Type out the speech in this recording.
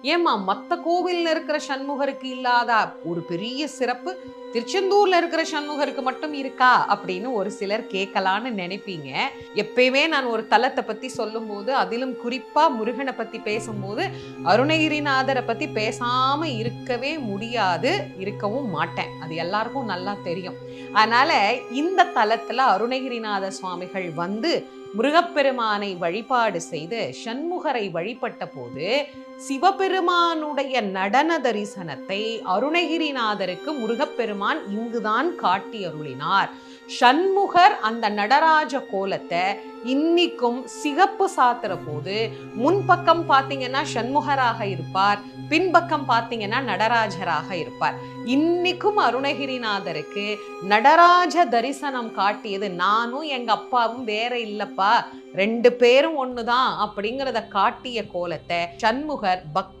ஏம்மா மத்த கோவில்ல இருக்கிற சண்முகருக்கு இல்லாத ஒரு பெரிய சிறப்பு திருச்செந்தூர்ல இருக்கிற சண்முகருக்கு மட்டும் இருக்கா அப்படின்னு ஒரு சிலர் கேட்கலான்னு நினைப்பீங்க. எப்பயுமே நான் ஒரு தலத்தை பத்தி சொல்லும்போது, அதிலும் குறிப்பா முருகனை பத்தி பேசும்போது, அருணகிரிநாதரை பத்தி பேசாம இருக்கவே முடியாது, இருக்கவும் மாட்டேன். அது எல்லாருக்கும் நல்லா தெரியும். அதனால இந்த தலத்துல அருணகிரிநாத சுவாமிகள் வந்து முருகப்பெருமானை வழிபாடு செய்து சண்முகரை வழிபட்ட போது சிவபெருமானுடைய நடன தரிசனத்தை அருணகிரிநாதருக்கு முருகப்பெருமான் இங்குதான் காட்டி அருளினார். சண்முகர் அந்த நடராஜ கோலத்தை இன்னிக்கும் சிகப்பு சாத்துற போது முன்பக்கம் பார்த்தீங்கன்னா சண்முகராக இருப்பார், பின்பக்கம் பார்த்தீங்கன்னா நடராஜராக இருப்பார். இன்னிக்கும் அருணகிரிநாதருக்கு நடராஜ தரிசனம் காட்டியது நானும் எங்க அப்பாவும் வேற இல்லப்பா, ரெண்டு பேரும் ஒண்ணுதான் அப்படிங்கிறத காட்டிய கோலத்தை சண்முகர் பக்தர்